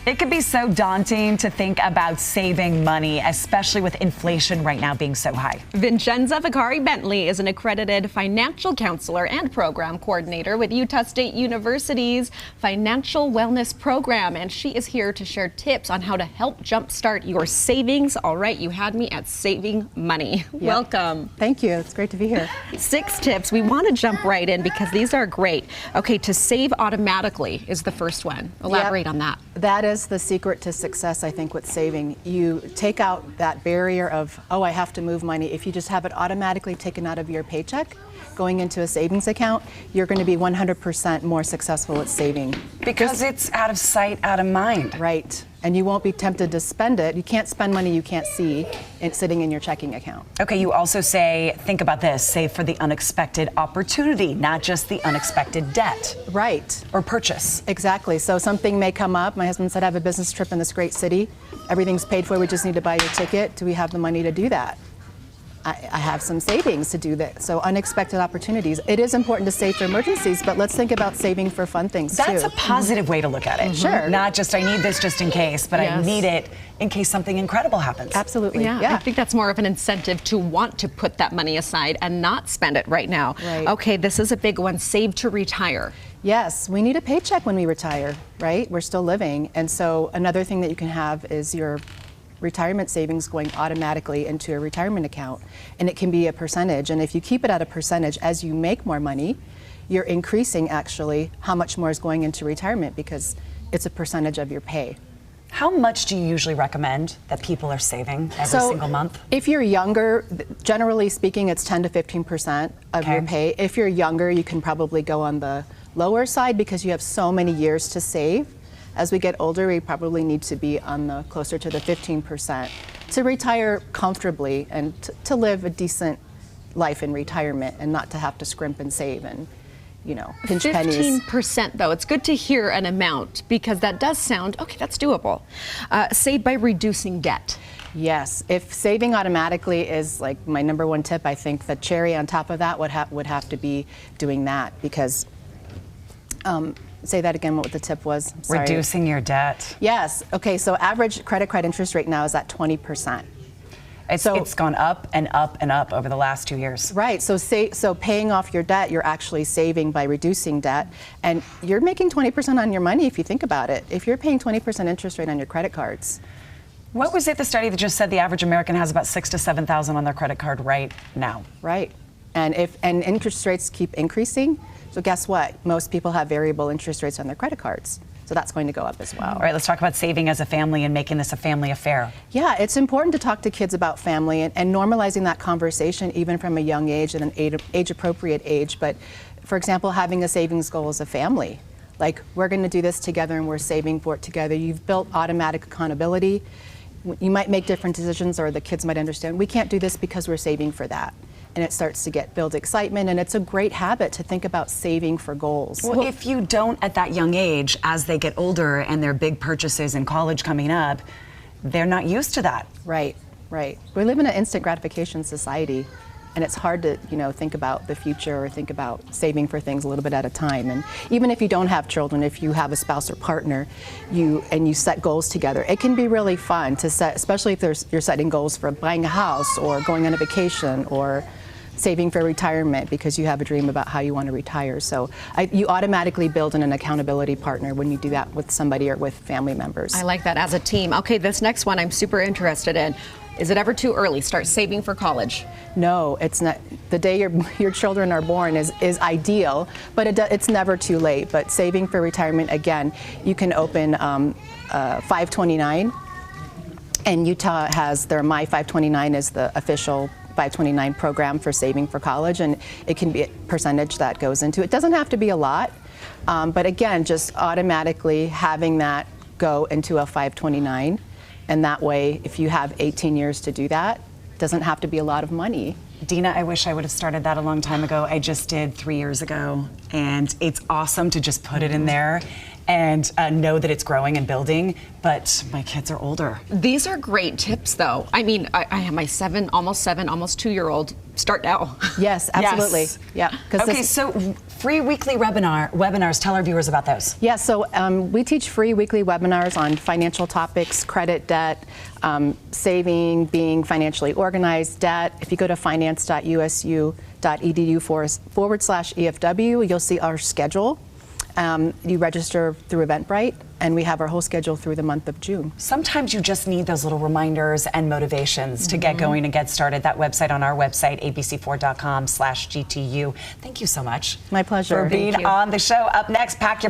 It can be so daunting to think about saving money, especially with inflation right now being so high. Vincenza Vicari-Bentley is an accredited financial counselor and program coordinator with Utah State University's Financial Wellness Program, and she is here to share tips on how to help jumpstart your savings. All right, you had me at saving money. Yep. Welcome. Thank you. It's great to be here. 6 tips. We want to jump right in because these are great. Okay, to save automatically is the first one. Elaborate on that. That is the secret to success, I think, with saving. You take out that barrier of, oh, I have to move money. If you just have it automatically taken out of your paycheck, going into a savings account, you're going to be 100% more successful at saving. Because it's out of sight, out of mind. Right. And you won't be tempted to spend it. You can't spend money you can't see it's sitting in your checking account. Okay, you also say, think about this, save for the unexpected opportunity, not just the unexpected debt. Right. Or purchase. Exactly. So something may come up. My husband said, I have a business trip in this great city. Everything's paid for. We just need to buy your ticket. Do we have the money to do that? I have some savings to do that. So unexpected opportunities. It is important to save for emergencies, but let's think about saving for fun things too. That's a positive way to look at it. Sure. Not just I need this just in case, but I need it in case something incredible happens. Absolutely. Yeah, I think that's more of an incentive to want to put that money aside and not spend it right now. Right. Okay, this is a big one. Save to retire. Yes, we need a paycheck when we retire, right? We're still living. And so another thing that you can have is your retirement savings going automatically into a retirement account, and it can be a percentage. And if you keep it at a percentage, as you make more money, you're increasing actually how much more is going into retirement because it's a percentage of your pay. How much do you usually recommend that people are saving every single month? If you're younger, generally speaking, it's 10 to 15% of your pay. If you're younger, you can probably go on the lower side because you have so many years to save. As we get older, we probably need to be on the closer to the 15% to retire comfortably and to live a decent life in retirement and not to have to scrimp and save and, you know, pinch pennies. 15% though, it's good to hear an amount because that does sound, okay, that's doable. Save by reducing debt. Yes, if saving automatically is like my #1 tip, I think the cherry on top of that would have to be doing that because say that again, what the tip was. Sorry. Reducing your debt. Yes. Okay, so average credit card interest rate now is at 20%. It's gone up and up and up over the last 2 years. Right. So paying off your debt, you're actually saving by reducing debt, and you're making 20% on your money if you think about it. If you're paying 20% interest rate on your credit cards. What was it, the study that just said the average American has about $6,000 to $7,000 on their credit card right now? Right. And interest rates keep increasing, so guess what? Most people have variable interest rates on their credit cards. So that's going to go up as well. All right, let's talk about saving as a family and making this a family affair. Yeah, it's important to talk to kids about family and normalizing that conversation even from a young age and an age-appropriate age. But for example, having a savings goal as a family. Like, we're going to do this together and we're saving for it together. You've built automatic accountability. You might make different decisions or the kids might understand, we can't do this because we're saving for that. And it starts to build excitement, and it's a great habit to think about saving for goals. Well, if you don't at that young age, as they get older and their big purchases in college coming up, they're not used to that. Right, right. We live in an instant gratification society, and it's hard to, think about the future or think about saving for things a little bit at a time. And even if you don't have children, if you have a spouse or partner, you set goals together, it can be really fun to set, especially if you're setting goals for buying a house or going on a vacation or saving for retirement because you have a dream about how you want to retire. So you automatically build in an accountability partner when you do that with somebody or with family members. I like that, as a team. Okay, this next one I'm super interested in. Is it ever too early? Start saving for college? No, it's not. The day your children are born is ideal, but it's never too late. But saving for retirement, again, you can open 529, and Utah has their My 529 is the official 529 program for saving for college, and it can be a percentage that goes into it. It doesn't have to be a lot, but again, just automatically having that go into a 529, and that way, if you have 18 years to do that, it doesn't have to be a lot of money. Dina, I wish I would have started that a long time ago. I just did 3 years ago, and it's awesome to just put it in there. and know that it's growing and building, but my kids are older. These are great tips, though. I mean, I have my almost 2-year-old. Start now. Yes, absolutely. Yes. Yeah. Okay, so free weekly webinars. Tell our viewers about those. Yeah, so we teach free weekly webinars on financial topics, credit, debt, saving, being financially organized, debt. If you go to finance.usu.edu/EFW, you'll see our schedule. You register through Eventbrite, and we have our whole schedule through the month of June. Sometimes you just need those little reminders and motivations to get going and get started. That website on our website, abc4.com/GTU. Thank you so much. My pleasure. For being on the show. Up next, pack your